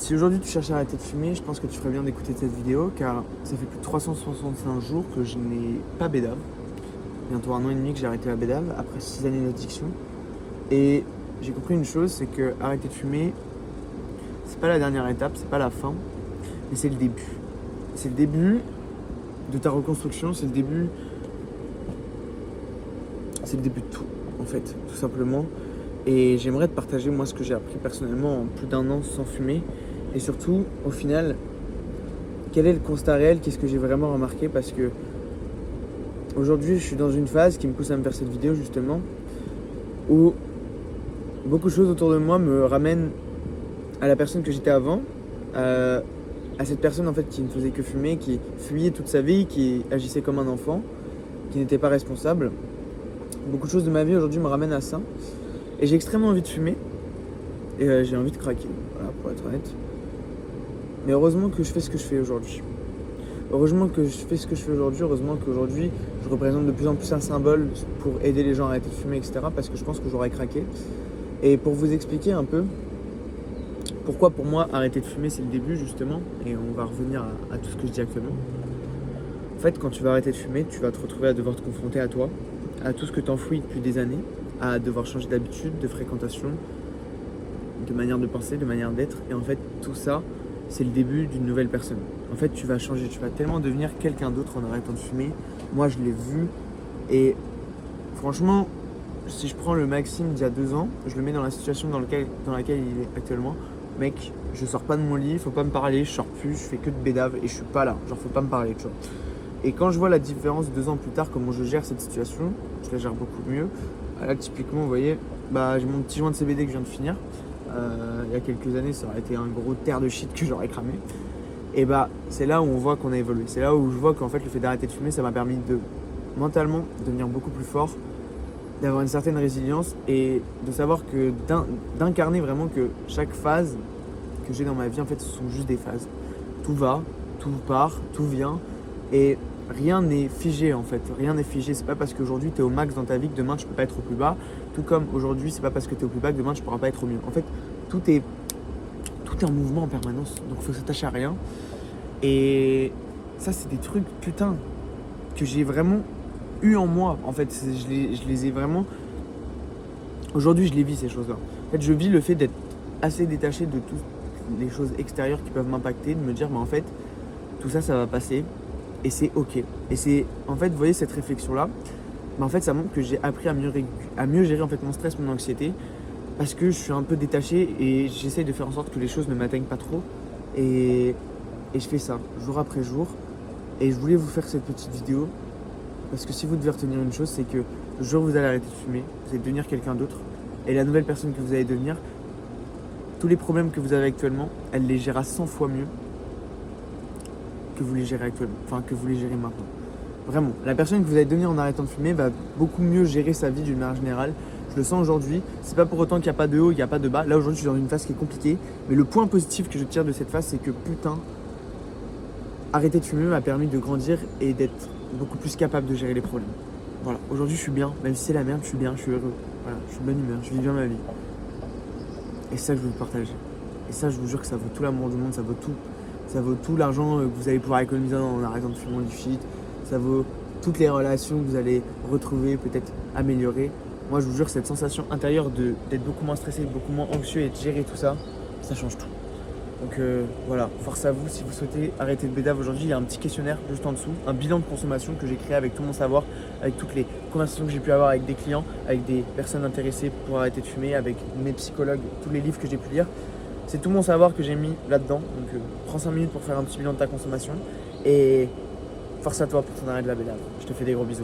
Si aujourd'hui tu cherches à arrêter de fumer, je pense que tu ferais bien d'écouter cette vidéo car ça fait plus de 365 jours que je n'ai pas bédave. Bientôt 1 an et demi que j'ai arrêté la bédave après 6 années d'addiction. Et j'ai compris une chose, c'est que arrêter de fumer, c'est pas la dernière étape, c'est pas la fin, mais c'est le début. C'est le début de ta reconstruction, c'est le début de tout, en fait, tout simplement. Et j'aimerais te partager moi ce que j'ai appris personnellement en plus d'1 an sans fumer. Et surtout, au final, quel est le constat réel, qu'est-ce que j'ai vraiment remarqué, parce que aujourd'hui je suis dans une phase qui me pousse à me faire cette vidéo justement, où beaucoup de choses autour de moi me ramènent à la personne que j'étais avant, à cette personne en fait qui ne faisait que fumer, qui fuyait toute sa vie, qui agissait comme un enfant, qui n'était pas responsable. Beaucoup de choses de ma vie aujourd'hui me ramènent à ça. Et j'ai extrêmement envie de fumer. Et j'ai envie de craquer, voilà, pour être honnête. Mais heureusement que je fais ce que je fais aujourd'hui. Heureusement que je fais ce que je fais aujourd'hui. Heureusement qu'aujourd'hui, je représente de plus en plus un symbole pour aider les gens à arrêter de fumer, etc. Parce que je pense que j'aurais craqué. Et pour vous expliquer un peu pourquoi pour moi arrêter de fumer c'est le début justement. Et on va revenir à tout ce que je dis actuellement. En fait, quand tu vas arrêter de fumer, tu vas te retrouver à devoir te confronter à toi, à tout ce que tu enfouis depuis des années, à devoir changer d'habitude, de fréquentation, de manière de penser, de manière d'être. Et en fait, tout ça, c'est le début d'une nouvelle personne. En fait, tu vas changer, tu vas tellement devenir quelqu'un d'autre en arrêtant de fumer. Moi, je l'ai vu. Et franchement, si je prends le Maxime d'il y a 2 ans, je le mets dans la situation dans laquelle il est actuellement. Mec, je sors pas de mon lit, faut pas me parler, je sors plus, je fais que de bédave et je suis pas là. Genre, faut pas me parler, tu vois. Et quand je vois la différence 2 ans plus tard, comment je gère cette situation, je la gère beaucoup mieux. Là, typiquement, vous voyez, j'ai mon petit joint de CBD que je viens de finir. Il y a quelques années, ça aurait été un gros terre de shit que j'aurais cramé. Et c'est là où on voit qu'on a évolué. C'est là où je vois qu'en fait, le fait d'arrêter de fumer, ça m'a permis de mentalement devenir beaucoup plus fort, d'avoir une certaine résilience et de savoir que d'incarner vraiment que chaque phase que j'ai dans ma vie, en fait, ce sont juste des phases. Tout va, tout part, tout vient. Et rien n'est figé en fait, rien n'est figé. C'est pas parce qu'aujourd'hui tu es au max dans ta vie que demain tu peux pas être au plus bas. Tout comme aujourd'hui, c'est pas parce que tu es au plus bas que demain tu pourras pas être au mieux. En fait, tout est en mouvement en permanence. Donc il faut s'attacher à rien. Et ça, c'est des trucs, putain, que j'ai vraiment eu en moi. En fait, je les ai vraiment. Aujourd'hui, je les vis ces choses-là. En fait, je vis le fait d'être assez détaché de toutes les choses extérieures qui peuvent m'impacter, de me dire, en fait, tout ça, ça va passer. Et c'est ok. Et c'est, en fait, vous voyez cette réflexion-là, en fait, ça montre que j'ai appris à mieux gérer en fait, mon stress, mon anxiété, parce que je suis un peu détaché et j'essaye de faire en sorte que les choses ne m'atteignent pas trop. Et je fais ça, jour après jour. Et je voulais vous faire cette petite vidéo, parce que si vous devez retenir une chose, c'est que le jour où vous allez arrêter de fumer, vous allez devenir quelqu'un d'autre. Et la nouvelle personne que vous allez devenir, tous les problèmes que vous avez actuellement, elle les gérera 100 fois mieux que vous les gérez actuellement, enfin que vous les gérez maintenant. Vraiment, la personne que vous allez devenir en arrêtant de fumer va beaucoup mieux gérer sa vie d'une manière générale. Je le sens aujourd'hui. C'est pas pour autant qu'il n'y a pas de haut, il n'y a pas de bas. Là aujourd'hui, je suis dans une phase qui est compliquée. Mais le point positif que je tire de cette phase, c'est que putain, arrêter de fumer m'a permis de grandir et d'être beaucoup plus capable de gérer les problèmes. Voilà, aujourd'hui je suis bien, même si c'est la merde, je suis bien, je suis heureux. Voilà, je suis de bonne humeur, je vis bien ma vie. Et c'est ça que je veux vous partager. Et ça, je vous jure que ça vaut tout l'amour du monde, ça vaut tout. Ça vaut tout l'argent que vous allez pouvoir économiser en arrêtant de fumer du shit. Ça vaut toutes les relations que vous allez retrouver, peut-être améliorer. Moi, je vous jure, cette sensation intérieure d'être beaucoup moins stressé, beaucoup moins anxieux et de gérer tout ça, ça change tout. Donc voilà, force à vous. Si vous souhaitez arrêter de bédave aujourd'hui, il y a un petit questionnaire juste en dessous, un bilan de consommation que j'ai créé avec tout mon savoir, avec toutes les conversations que j'ai pu avoir avec des clients, avec des personnes intéressées pour arrêter de fumer, avec mes psychologues, tous les livres que j'ai pu lire. C'est tout mon savoir que j'ai mis là-dedans. Donc prends 5 minutes pour faire un petit bilan de ta consommation et force à toi pour ton arrêt de la bédave. Je te fais des gros bisous.